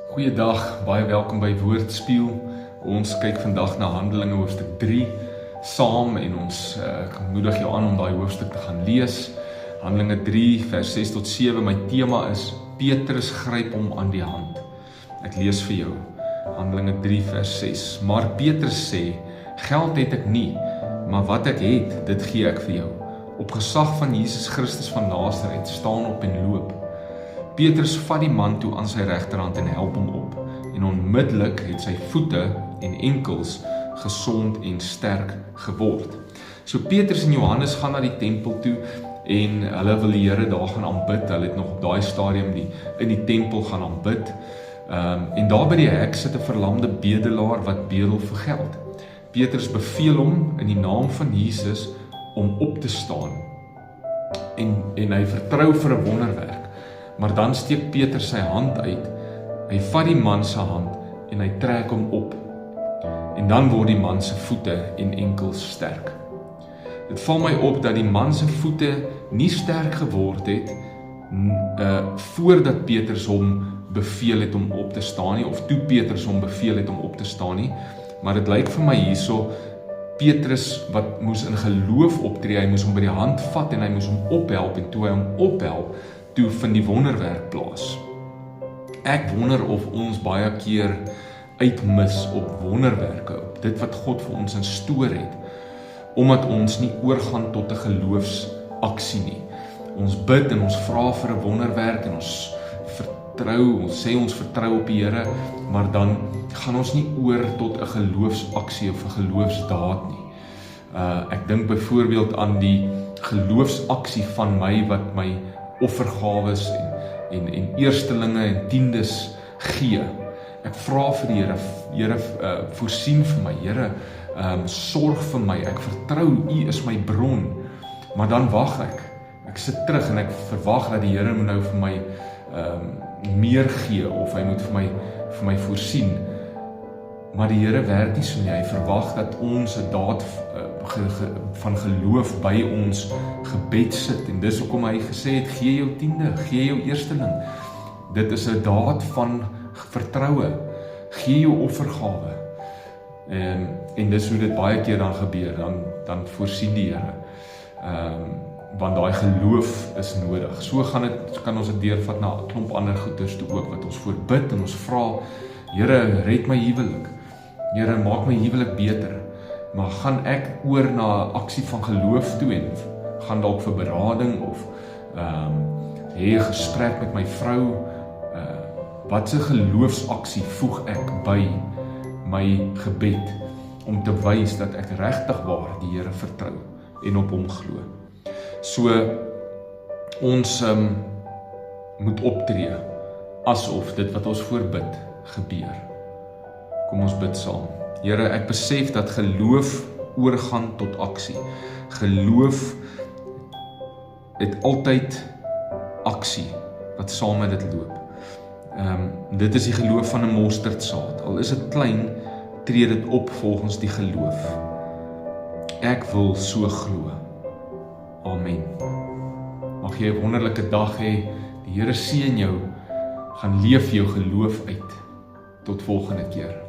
Goeiedag, baie welkom by Woordspieël. Ons kyk vandag na Handelinge hoofstuk 3 saam en ons moedig jou aan om daai hoofstuk te gaan lees. Handelinge 3 vers 6 tot 7, my tema is Petrus gryp hom aan die hand. Ek lees vir jou, Handelinge 3 vers 6. Maar Petrus sê, geld het ek nie, maar wat ek het, dit gee ek vir jou. Op gesag van Jesus Christus van Nasaret, staan op en loop. Petrus vat die man toe aan sy regterhand en help hom op, en onmiddellik het sy voete en enkels gesond en sterk geword. So Petrus en Johannes gaan na die tempel toe en hulle wil die Here daar gaan aanbid. Hulle het nog op daai stadium in die tempel gaan aanbid. En daar by die hek sit 'n verlamde bedelaar wat bedel vir geld. Petrus beveel hom in die naam van Jesus om op te staan. En hy vertrou vir 'n wonderwerk. Maar dan steek Petrus sy hand uit, hy vat die man se hand en hy trek hom op. En dan word die man se voete en enkels sterk. Dit val my op dat die man se voete nie sterk geword het voordat Petrus hom beveel het om op te staan nie, of toe Petrus hom beveel het om op te staan nie, maar dit lyk vir my hierso, Petrus wat moes in geloof optree, hy moes hom by die hand vat en hy moes hom ophelp, en toe hy hom ophelp, toe vind die wonderwerk plaas. Ek wonder of ons baie keer uitmis op wonderwerke, op dit wat God vir ons instoor het, omdat ons nie oorgaan tot 'n geloofsaksie nie. Ons bid en ons vra vir 'n wonderwerk en ons vertrou, ons sê ons vertrou op die Here, maar dan gaan ons nie oor tot 'n geloofsaksie of 'n geloofsdaad nie. Ek dink byvoorbeeld aan die geloofsaksie van my wat my offergawes en eerstelinge en tiendes gee. Ek vra vir die Here, voorsien vir my, Here, sorg vir my, ek vertrou, U is my bron, maar dan wag ek sit terug en ek verwag dat die Here moet nou vir my meer gee, of hy moet vir my voorsien, maar die Here werk nie so nie. Hy verwag dat ons 'n daad van geloof by ons gebed sit, en dis hoekom hy gesê het, gee jou tiende, gee jou eersteling. Dit is 'n daad van vertroue, gee jou offergawe, en dis hoe dit baie keer dan gebeur, dan voorsien die Here, want daai geloof is nodig. So kan ons dit deurvat na 'n klomp ander goeders toe ook, wat ons voorbid en ons vra, Here, red my huwelik, Here, maak my huwelik beter, maar gaan ek oor na 'n aksie van geloof toe en gaan dalk vir berading of hê 'n gesprek met my vrou, wat 'n geloofsaksie voeg ek by my gebed om te wys dat ek regtig waar die Here vertrou en op hom glo. So ons moet optree asof dit wat ons voorbid gebeur. Kom ons bid saam. Here, ek besef dat geloof oorgaan tot aksie. Geloof het altyd aksie wat saam met dit loop. Dit is die geloof van 'n mosterdsaad. Al is dit klein, tree dit op volgens die geloof. Ek wil so glo. Amen. Mag jy 'n wonderlike dag hê. Die Here seën jou. Gaan leef jou geloof uit. Tot volgende keer.